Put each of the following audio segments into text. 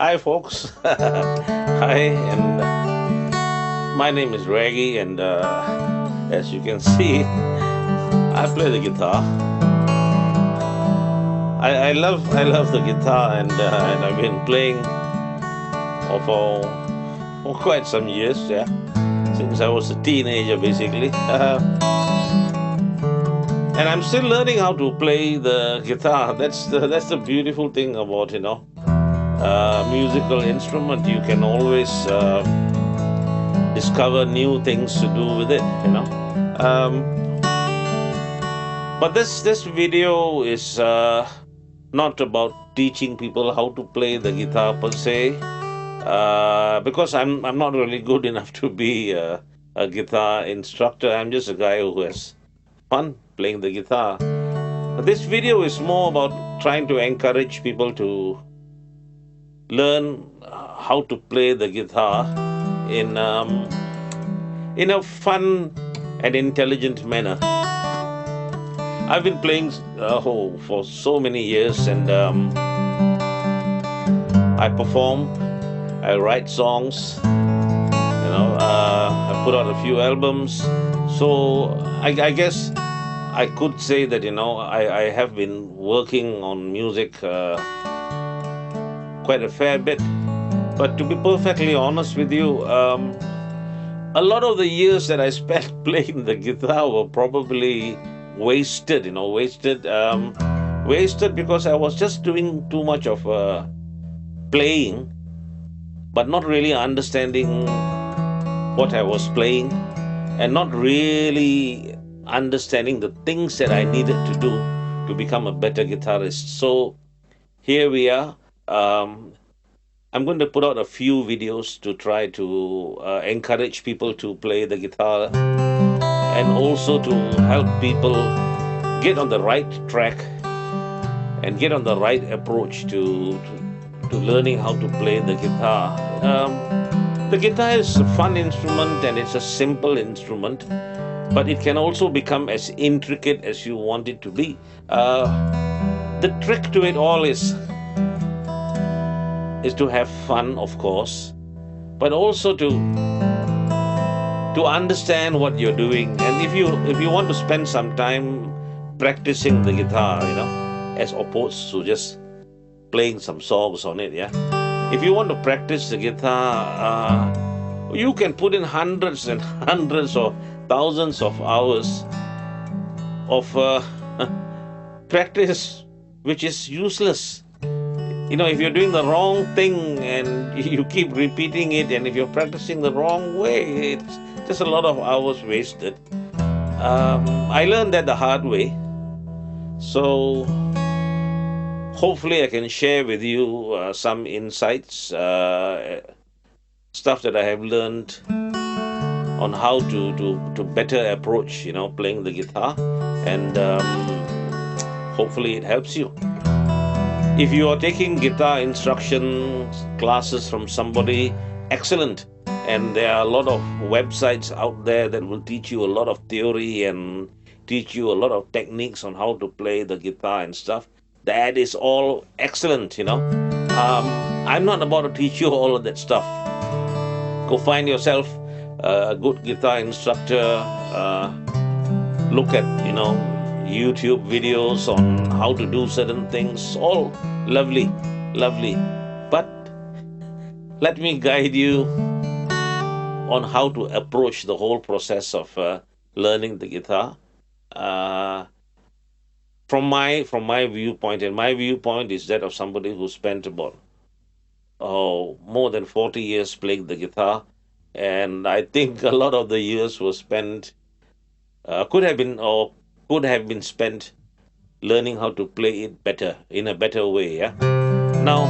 Hi, folks. Hi, and my name is Raggy, and as you can see, I play the guitar. I love the guitar, and I've been playing for quite some years, yeah, since I was a teenager, basically. And I'm still learning how to play the guitar. That's the beautiful thing about musical instrument. You can always discover new things to do with it. But this video is not about teaching people how to play the guitar per se, because I'm not really good enough to be a guitar instructor. I'm just a guy who has fun playing the guitar. But this video is more about trying to encourage people to learn how to play the guitar in a fun and intelligent manner. I've been playing for so many years, and I perform, I write songs, I put out a few albums. So I guess I could say that I have been working on music quite a fair bit. But to be perfectly honest with you, a lot of the years that I spent playing the guitar were probably wasted because I was just doing too much of playing, but not really understanding what I was playing, and not really understanding the things that I needed to do to become a better guitarist. So here we are. I'm going to put out a few videos to try to encourage people to play the guitar, and also to help people get on the right track and get on the right approach to learning how to play the guitar. The guitar is a fun instrument, and it's a simple instrument, but it can also become as intricate as you want it to be. The trick to it all is to have fun, of course, but also to understand what you're doing. And if you want to spend some time practicing the guitar, as opposed to just playing some songs on it, yeah. If you want to practice the guitar, you can put in hundreds and hundreds or thousands of hours of practice, which is useless. If you're doing the wrong thing and you keep repeating it, and if you're practicing the wrong way, it's just a lot of hours wasted. I learned that the hard way. So hopefully I can share with you some insights, stuff that I have learned on how to better approach, playing the guitar, and hopefully it helps you. If you are taking guitar instruction classes from somebody, excellent. And there are a lot of websites out there that will teach you a lot of theory and teach you a lot of techniques on how to play the guitar and stuff. That is all excellent. I'm not about to teach you all of that stuff. Go find yourself a good guitar instructor. Look at, YouTube videos on how to do certain things. All lovely. But let me guide you on how to approach the whole process of learning the guitar. From my viewpoint, and my viewpoint is that of somebody who spent about more than 40 years playing the guitar, and I think a lot of the years were spent could have been spent learning how to play it better, in a better way. Yeah. Now,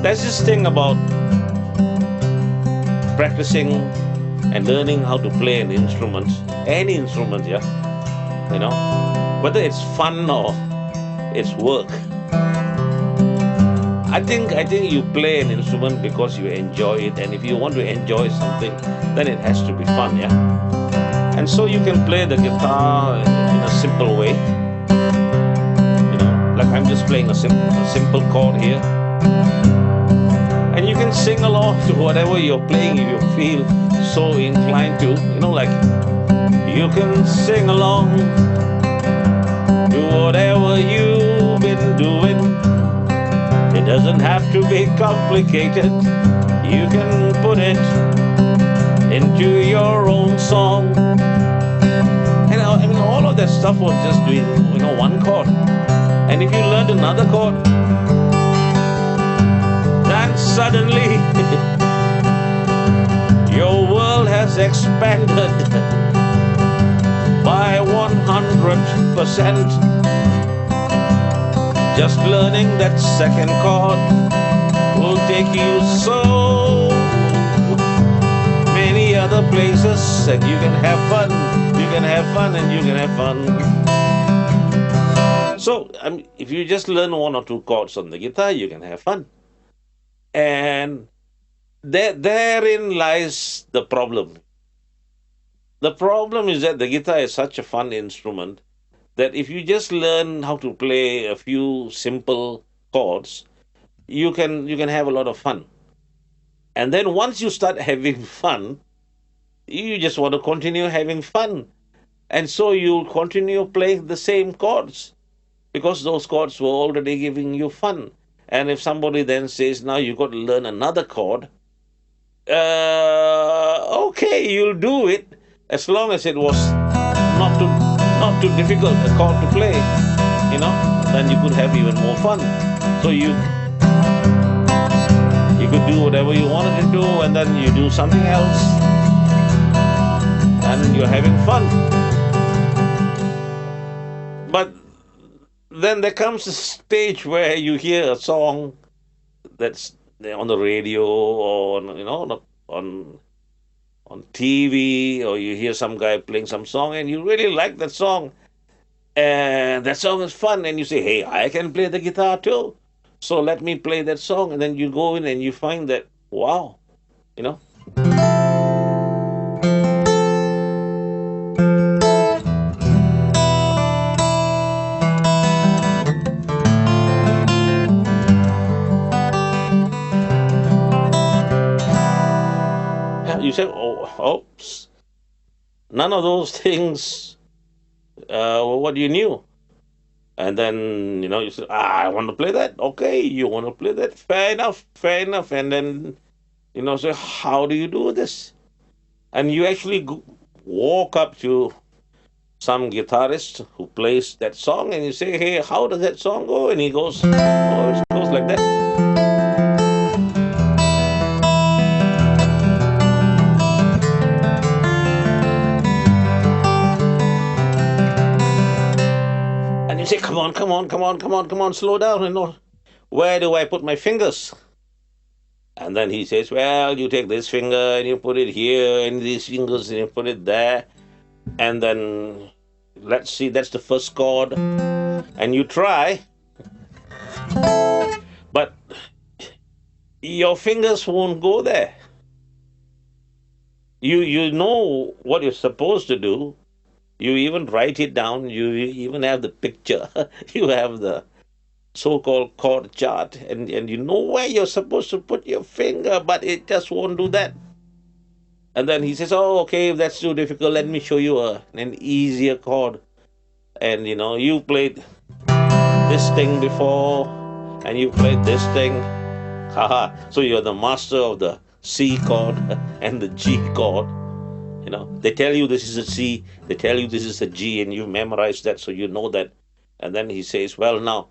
there's this thing about practicing and learning how to play an instrument, any instrument, yeah. Whether it's fun or it's work. I think you play an instrument because you enjoy it, and if you want to enjoy something, then it has to be fun, yeah. And so you can play the guitar in a simple way, Like I'm just playing a simple chord here, and you can sing along to whatever you're playing if you feel so inclined to. Like you can sing along to whatever you've been doing. It doesn't have to be complicated. You can put it into your own song. And I mean, all of that stuff was just doing, one chord. And if you learned another chord, then suddenly your world has expanded by 100%. Just learning that second chord will take you so many other places, and you can have fun. You can have fun, and you can have fun. So, if you just learn one or two chords on the guitar, you can have fun. And therein lies the problem. The problem is that the guitar is such a fun instrument that if you just learn how to play a few simple chords, you can have a lot of fun. And then once you start having fun, you just want to continue having fun. And so you continue playing the same chords because those chords were already giving you fun. And if somebody then says, now you got to learn another chord, okay, you'll do it as long as it was not too difficult a chord to play, then you could have even more fun. So you could do whatever you wanted to do, and then you do something else, and you're having fun. But then there comes a stage where you hear a song that's on the radio or on TV, or you hear some guy playing some song and you really like that song, and that song is fun, and you say, hey, I can play the guitar too, so let me play that song. And then you go in and you find that, wow, you know you say, oh, oops, none of those things were what you knew. And then, you say, I want to play that. Okay, you want to play that. Fair enough, fair enough. And then, say, how do you do this? And you actually walk up to some guitarist who plays that song and you say, hey, how does that song go? And he goes, oh, it goes like that. And you say, come on, come on, come on, come on, come on, slow down. Where do I put my fingers? And then he says, well, you take this finger and you put it here, and these fingers and you put it there. And then, let's see, that's the first chord. And you try, but your fingers won't go there. You know what you're supposed to do. You even write it down. You even have the picture. You have the so-called chord chart, and you know where you're supposed to put your finger, but it just won't do that. And then he says, oh, okay, if that's too difficult, let me show you an easier chord. And you played this thing before, and you played this thing. Haha. So you're the master of the C chord and the G chord. They tell you this is a C, they tell you this is a G, and you memorize that, so you know that. And then he says, well, now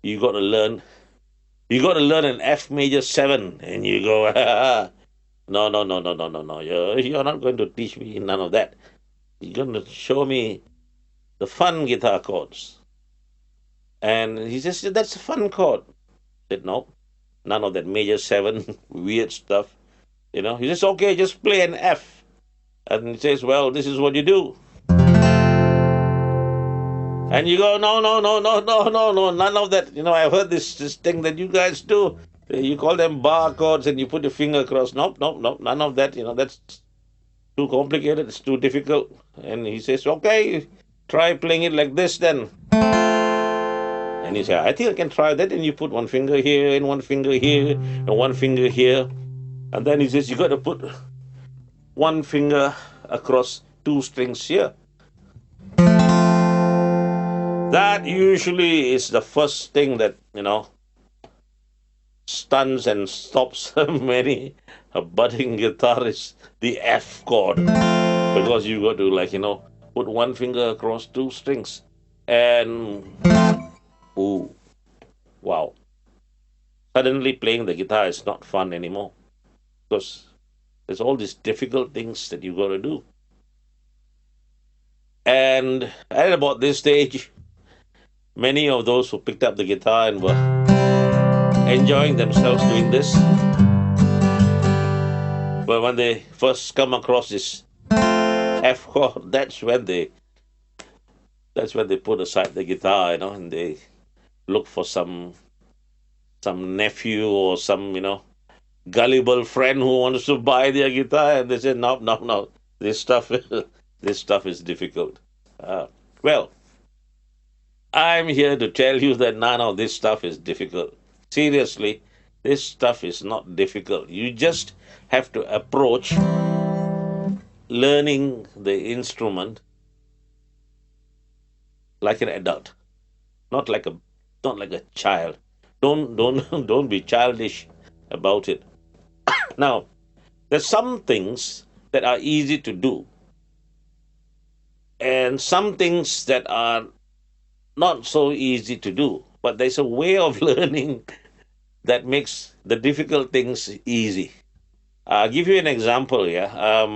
you got to learn an F major 7. And you go, no, no, no, no, no, no, no. You're not going to teach me none of that. You're going to show me the fun guitar chords. And he says, that's a fun chord. I said, no, none of that major 7 weird stuff. He says, okay, just play an F. And he says, well, this is what you do. And you go, no, no, no, no, no, no, no, none of that. I've heard this thing that you guys do. You call them bar chords and you put your finger across. Nope, nope, nope, none of that. That's too complicated. It's too difficult. And he says, okay, try playing it like this then. And you say, I think I can try that. And you put one finger here and one finger here and one finger here. And then he says, you got to put one finger across two strings here. That usually is the first thing that, stuns and stops many budding guitarists, the F chord. Because you got to, put one finger across two strings. And, ooh, wow. Suddenly playing the guitar is not fun anymore. Because there's all these difficult things that you got to do. And at about this stage, many of those who picked up the guitar and were enjoying themselves doing this, but when they first come across this F chord, that's when they put aside the guitar, and they look for some nephew or some gullible friend who wants to buy their guitar, and they say, no, no, no, this stuff, this stuff is difficult. Well, I'm here to tell you that none of this stuff is difficult. Seriously, this stuff is not difficult. You just have to approach learning the instrument like an adult, not like a child. Don't don't be childish about it. Now, there's some things that are easy to do, and some things that are not so easy to do. But there's a way of learning that makes the difficult things easy. I'll give you an example. Yeah,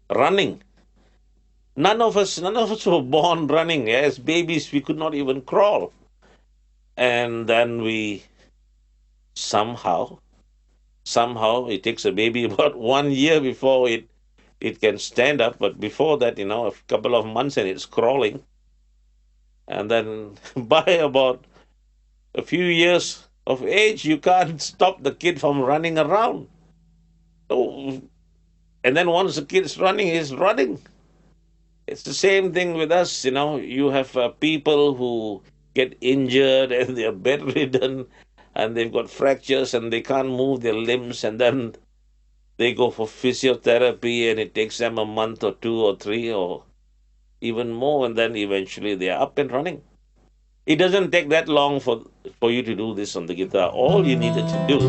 running. None of us were born running. Yeah? As babies, we could not even crawl, and then we somehow, somehow, it takes a baby about 1 year before it can stand up. But before that, a couple of months and it's crawling, and then by about a few years of age, you can't stop the kid from running around. So, and then once the kid's running, he's running. It's the same thing with us. You have people who get injured and they're bedridden and they've got fractures and they can't move their limbs, and then they go for physiotherapy and it takes them a month or two or three or even more, and then eventually they're up and running. It doesn't take that long for you to do this on the guitar. All you needed to do,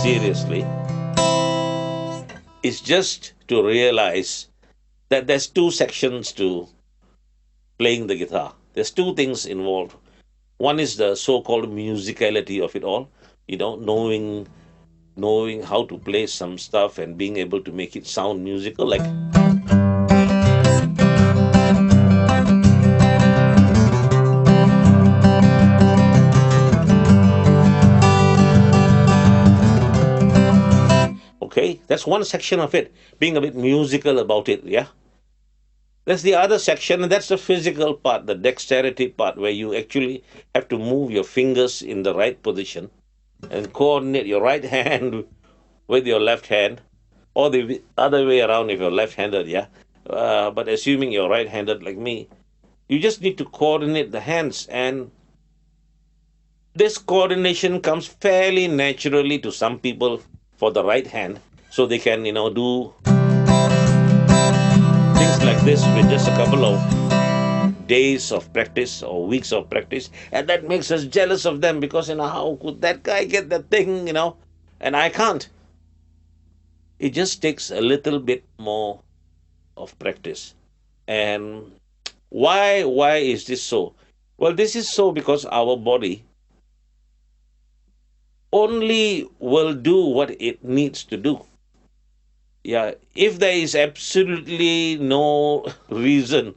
seriously, is just to realize that there's two sections to playing the guitar. There's two things involved. One is the so-called musicality of it all, knowing how to play some stuff and being able to make it sound musical. Like, okay, that's one section of it, being a bit musical about it. Yeah. There's the other section, and that's the physical part, the dexterity part, where you actually have to move your fingers in the right position and coordinate your right hand with your left hand, or the other way around if you're left-handed. Yeah. But assuming you're right-handed like me, you just need to coordinate the hands, and this coordination comes fairly naturally to some people for the right hand, so they can do things like this with just a couple of days of practice or weeks of practice, and that makes us jealous of them because how could that guy get that thing, and I can't. It just takes a little bit more of practice. And why is this so? Well, this is so because our body only will do what it needs to do. Yeah, if there is absolutely no reason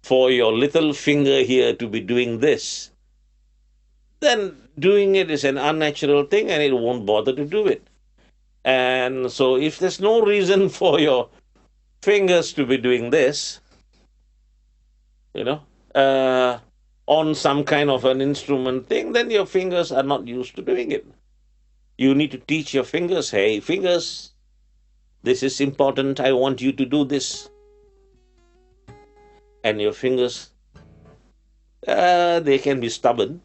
for your little finger here to be doing this, then doing it is an unnatural thing and it won't bother to do it. And so, if there's no reason for your fingers to be doing this, you know, on some kind of an instrument thing, then your fingers are not used to doing it. You need to teach your fingers, hey, fingers, this is important. I want you to do this. And your fingers, they can be stubborn.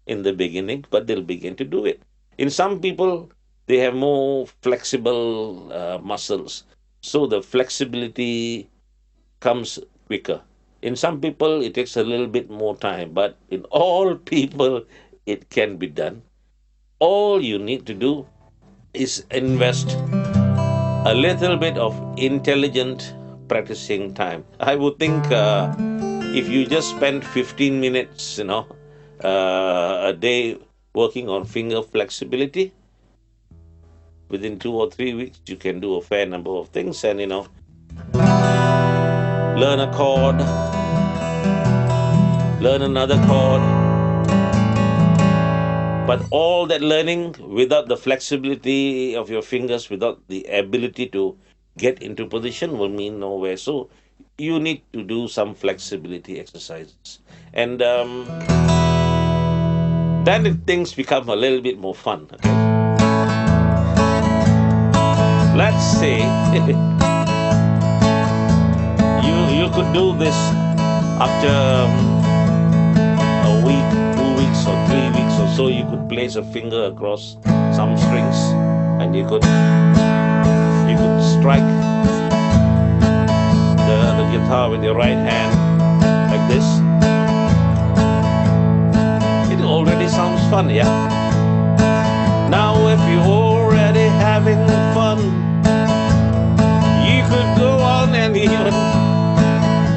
in the beginning, but they'll begin to do it. In some people, they have more flexible muscles, so the flexibility comes quicker. In some people, it takes a little bit more time, but in all people, it can be done. All you need to do is invest a little bit of intelligent practicing time. I would think if you just spend 15 minutes, a day working on finger flexibility, within 2 or 3 weeks, you can do a fair number of things and, learn a chord, learn another chord. But all that learning without the flexibility of your fingers, without the ability to get into position, will mean nowhere. So you need to do some flexibility exercises. And then things become a little bit more fun. Okay? Let's say you could do this after a week, 2 weeks, or 3 weeks or so. You could place a finger across some strings, and you could strike the guitar with your right hand like this. It already sounds fun, yeah. Now, if you're already having fun, you could go on and even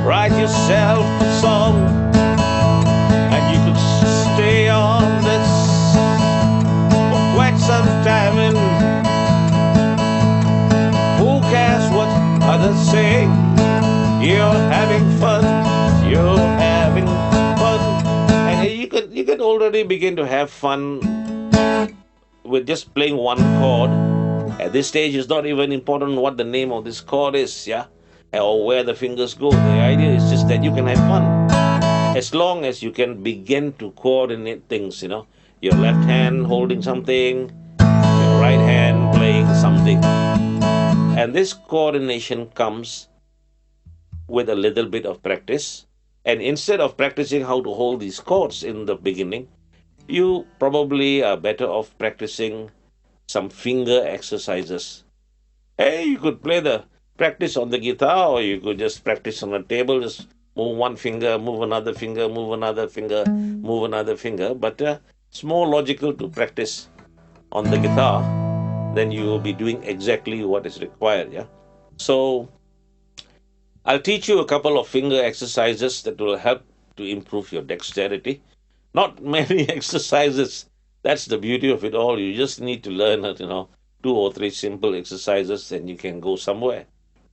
write yourself a song, and you could stay on this for quite some time. And who cares what others say? You're having fun. You're having fun, and you could already begin to have fun with just playing one chord. At this stage, it's not even important what the name of this chord is, yeah, or where the fingers go. The idea is just that you can have fun as long as you can begin to coordinate things. Your left hand holding something, your right hand playing something, and this coordination comes with a little bit of practice. And instead of practicing how to hold these chords in the beginning, you probably are better off practicing some finger exercises. Hey, you could practice on the guitar, or you could just practice on a table. Just move one finger, move another finger, move another finger, move another finger. But it's more logical to practice on the guitar. Then you will be doing exactly what is required. Yeah. So I'll teach you a couple of finger exercises that will help to improve your dexterity. Not many exercises. That's the beauty of it all. You just need to learn, 2 or 3 simple exercises, and you can go somewhere.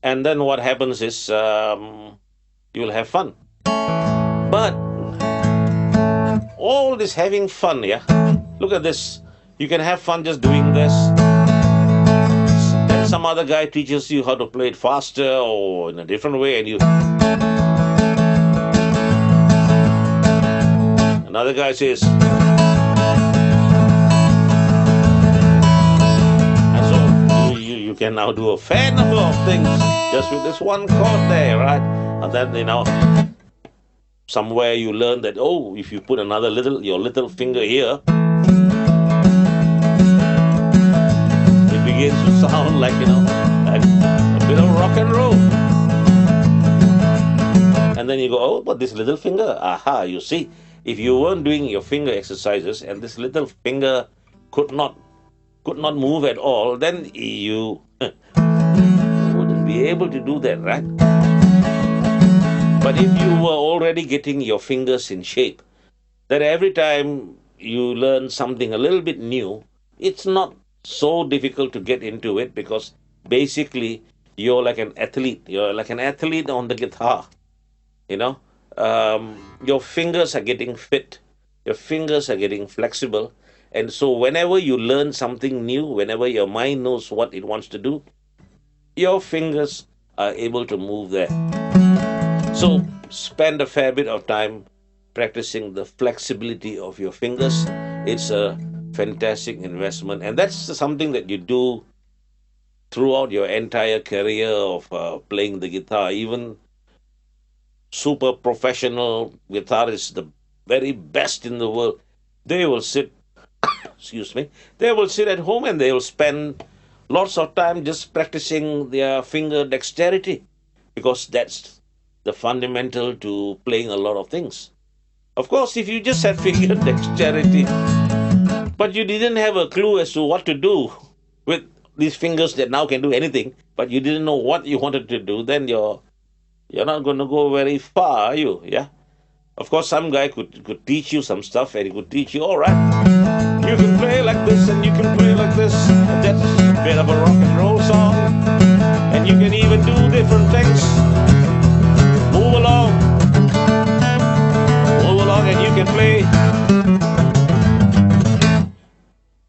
And then what happens is you'll have fun. But all this having fun, yeah. Look at this. You can have fun just doing this. Then some other guy teaches you how to play it faster or in a different way, and another guy says, and so you can now do a fair number of things just with this one chord there, right? And then somewhere you learn that, if you put your little finger here, it begins to sound like a bit of rock and roll. And then you go, but this little finger, aha, you see. If you weren't doing your finger exercises and this little finger could not move at all, then you wouldn't be able to do that, right? But if you were already getting your fingers in shape, that every time you learn something a little bit new, it's not so difficult to get into it, because basically you're like an athlete. You're like an athlete on the guitar, your fingers are getting fit, your fingers are getting flexible, and so whenever you learn something new, whenever your mind knows what it wants to do, your fingers are able to move there. So spend a fair bit of time practicing the flexibility of your fingers. It's a fantastic investment, and that's something that you do throughout your entire career of playing the guitar. Even super professional guitarists, the very best in the world, They will sit, excuse me, they will sit at home and they will spend lots of time just practicing their finger dexterity because that's the fundamental to playing a lot of things. Of course, if you just had finger dexterity, but you didn't have a clue as to what to do with these fingers that now can do anything, but you didn't know what you wanted to do, then you're not going to go very far, are you? Yeah. Of course, some guy could teach you some stuff, and he could teach you, all right, you can play like this, and you can play like this. And that's a bit of a rock and roll song, and you can even do different things. Move along, move along, and you can play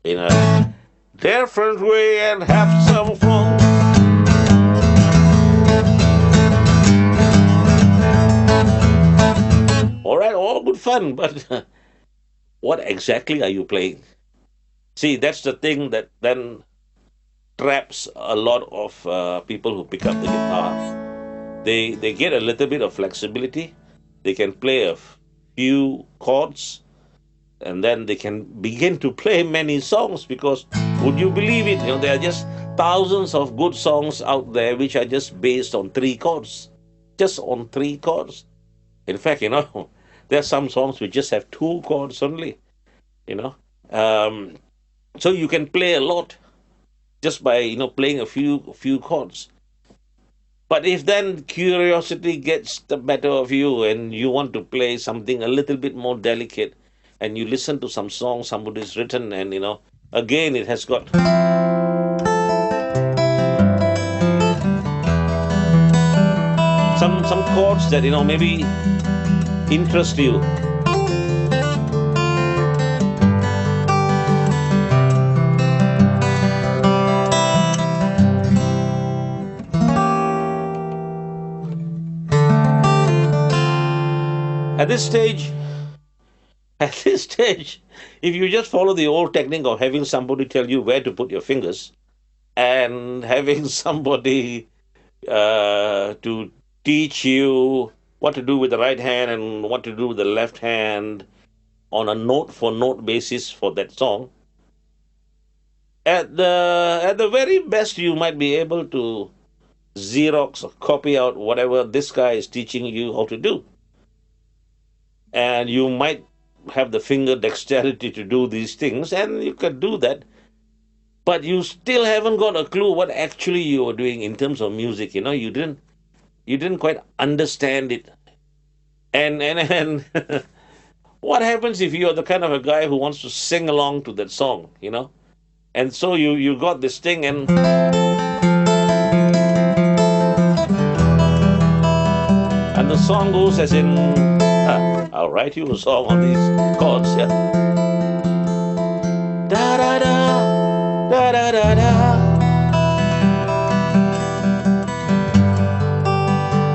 in a different way and have some fun. All right, all good fun, but what exactly are you playing? See, that's the thing that then traps a lot of people who pick up the guitar. They get a little bit of flexibility. They can play a few chords, and then they can begin to play many songs because would you believe it? There are just thousands of good songs out there which are just based on three chords, just on three chords. In fact, there are some songs which just have two chords only. You know, um, so you can play a lot just by playing a few chords. But if then curiosity gets the better of you and you want to play something a little bit more delicate, and you listen to some song somebody's written, and again it has got some chords that maybe interest you. At this stage, at this stage, if you just follow the old technique of having somebody tell you where to put your fingers and having somebody to teach you what to do with the right hand and what to do with the left hand on a note for note basis for that song, at the very best you might be able to Xerox or copy out whatever this guy is teaching you how to do. And you might have the finger dexterity to do these things, and you can do that, but you still haven't got a clue what actually you are doing in terms of music. You didn't quite understand it. And what happens if you're the kind of a guy who wants to sing along to that song? And so you got this thing, and the song goes as in, I'll write you a song on these chords, yeah. Da da da da da da da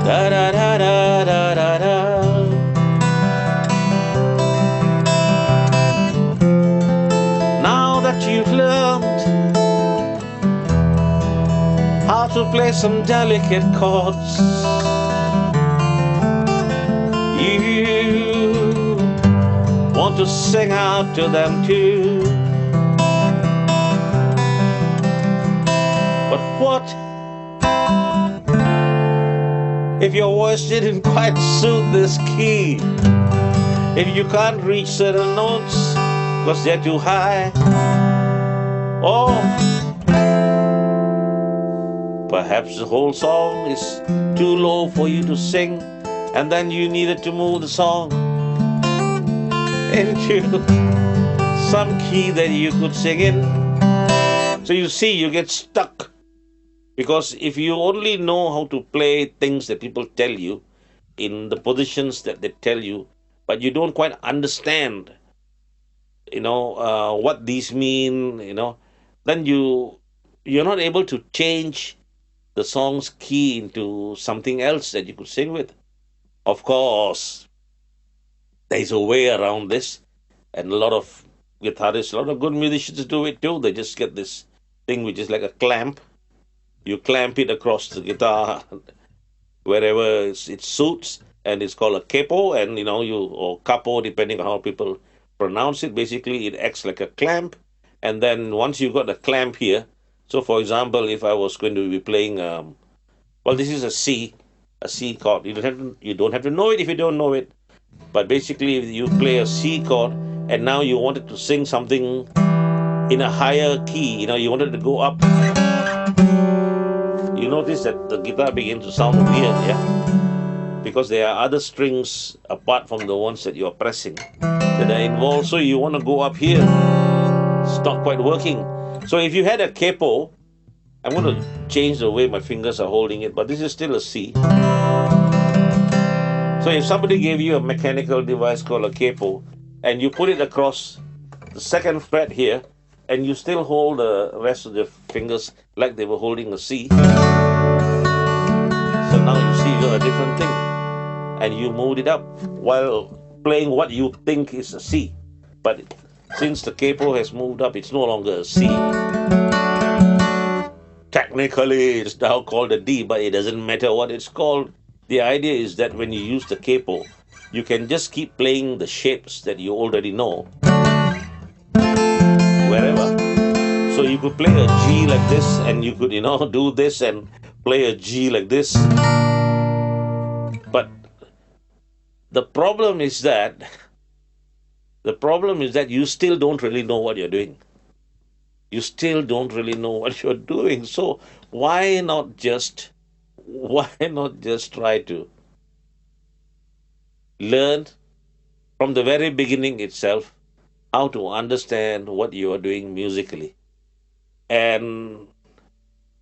da da da da da da. Now that you've learned how to play some delicate chords, you want to sing out to them too. But what if your voice didn't quite suit this key? If you can't reach certain notes because they're too high? Or perhaps the whole song is too low for you to sing, and then you needed to move the song into some key that you could sing in. So you see, you get stuck. Because if you only know how to play things that people tell you in the positions that they tell you, but you don't quite understand, what these mean, then you're not able to change the song's key into something else that you could sing with. Of course, there's a way around this, and a lot of guitarists, a lot of good musicians do it too. They just get this thing which is like a clamp. You clamp it across the guitar wherever it suits, and it's called a capo, and you or capo, depending on how people pronounce it, basically it acts like a clamp. And then once you got the clamp here, so for example, if I was going to be playing, well, this is a C chord. You don't have to know it if you don't know it. But basically, if you play a C chord and now you wanted to sing something in a higher key, you wanted to go up, you notice that the guitar begins to sound weird, yeah? Because there are other strings apart from the ones that you're pressing that are involved. So you want to go up here, it's not quite working. So if you had a capo, I'm going to change the way my fingers are holding it, but this is still a C. So if somebody gave you a mechanical device called a capo and you put it across the second fret here and you still hold the rest of the fingers like they were holding a C, so now you see you got a different thing and you moved it up while playing what you think is a C. But since the capo has moved up, it's no longer a C. Technically, it's now called a D, but it doesn't matter what it's called. The idea is that when you use the capo, you can just keep playing the shapes that you already know wherever. So you could play a G like this, and you could, do this and play a G like this. But the problem is that you still don't really know what you're doing. You still don't really know what you're doing. So why not just try to learn from the very beginning itself how to understand what you are doing musically? And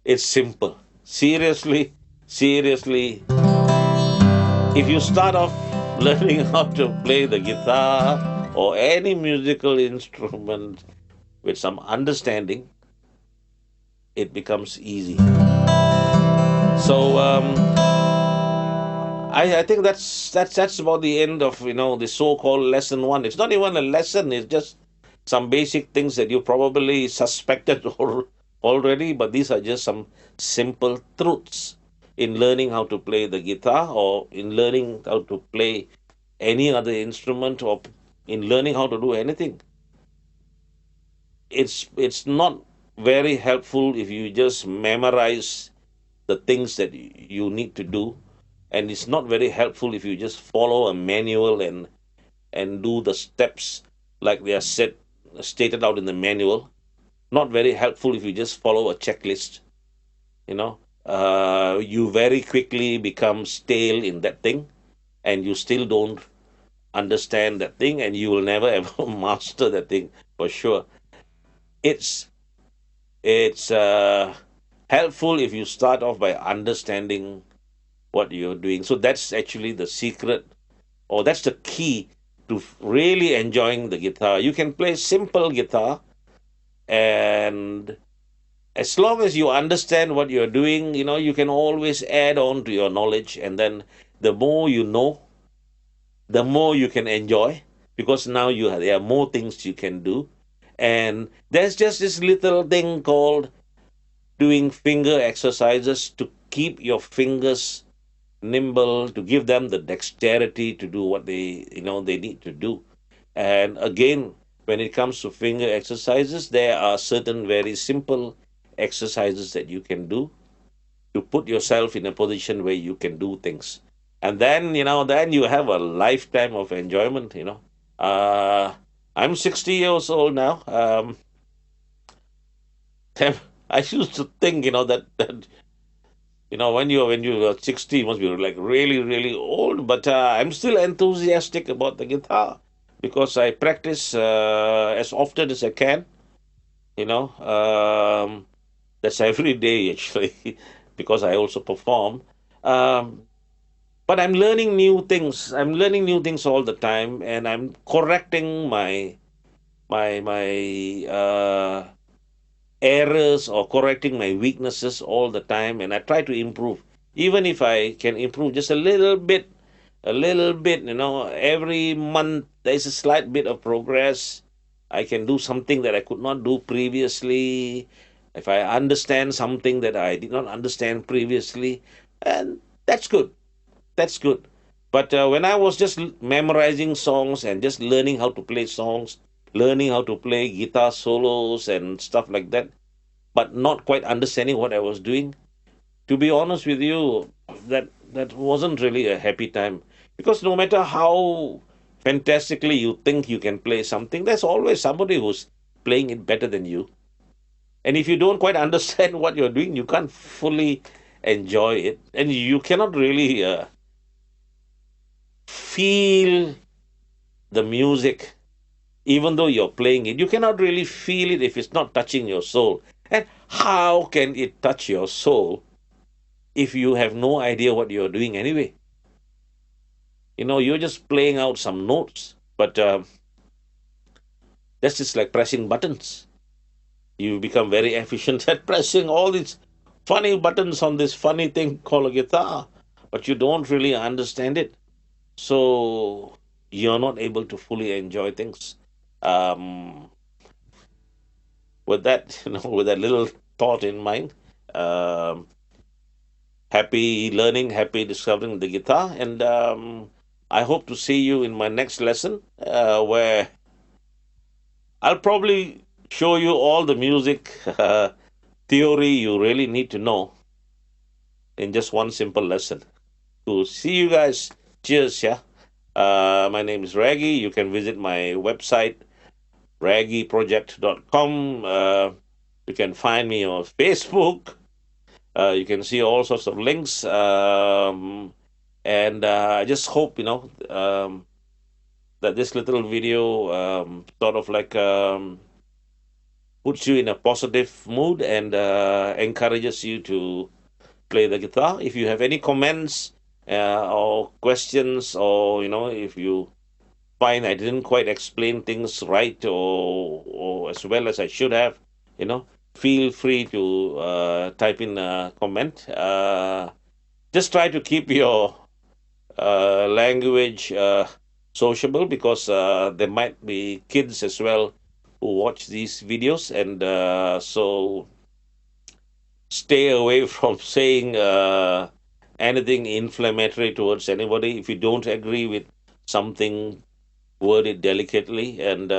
it's simple. Seriously, if you start off learning how to play the guitar or any musical instrument with some understanding, it becomes easy. So I think that's about the end of the so-called lesson one. It's not even a lesson. It's just some basic things that you probably suspected already, but these are just some simple truths in learning how to play the guitar or in learning how to play any other instrument or in learning how to do anything. It's not very helpful if you just memorize the things that you need to do, and it's not very helpful if you just follow a manual and do the steps like they are stated out in the manual. Not very helpful if you just follow a checklist. You know, you very quickly become stale in that thing, and you still don't understand that thing, and you will never ever master that thing for sure. It's it's helpful if you start off by understanding what you're doing. So that's actually the secret, or that's the key to really enjoying the guitar. You can play simple guitar, and as long as you understand what you're doing, you can always add on to your knowledge, and then the more you know, the more you can enjoy, because now there are more things you can do. And there's just this little thing called doing finger exercises to keep your fingers nimble, to give them the dexterity to do what they need to do. And again, when it comes to finger exercises, there are certain very simple exercises that you can do to put yourself in a position where you can do things. And then you have a lifetime of enjoyment. Uh, I'm 60 years old now. I used to think, that when you were 60, you must be like really, really old. But I'm still enthusiastic about the guitar because I practice as often as I can. You know, that's every day actually, because I also perform. Um, but I'm learning new things. I'm learning new things all the time, and I'm correcting my errors or correcting my weaknesses all the time, and I try to improve. Even if I can improve just a little bit, every month there's a slight bit of progress. I can do something that I could not do previously. If I understand something that I did not understand previously, and that's good. That's good. But when I was just memorizing songs and just learning how to play songs, learning how to play guitar solos and stuff like that, but not quite understanding what I was doing, to be honest with you, that wasn't really a happy time. Because no matter how fantastically you think you can play something, there's always somebody who's playing it better than you. And if you don't quite understand what you're doing, you can't fully enjoy it, and you cannot really feel the music. Even though you're playing it, you cannot really feel it if it's not touching your soul. And how can it touch your soul if you have no idea what you're doing anyway? You're just playing out some notes, but that's just like pressing buttons. You become very efficient at pressing all these funny buttons on this funny thing called a guitar, but you don't really understand it. So you're not able to fully enjoy things. Um, with that, with that little thought in mind, um, happy learning, happy discovering the guitar, and I hope to see you in my next lesson, where I'll probably show you all the music theory you really need to know in just one simple lesson. To see you guys. Cheers, yeah. My name is Raggy. You can visit my website, raggyproject.com. You can find me on Facebook. You can see all sorts of links. And I just hope, that this little video sort of like puts you in a positive mood and encourages you to play the guitar. If you have any comments or questions, or if you find I didn't quite explain things right, or as well as I should have, feel free to type in a comment. Just try to keep your language sociable, because there might be kids as well who watch these videos, and so stay away from saying anything inflammatory towards anybody. If you don't agree with something, word it delicately, and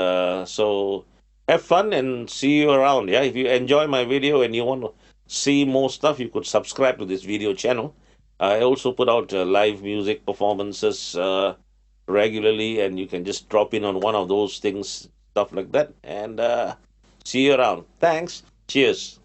so have fun and see you around. Yeah, if you enjoy my video and you want to see more stuff, you could subscribe to this video channel. I also put out live music performances regularly, and you can just drop in on one of those things, stuff like that, and see you around. Thanks. Cheers.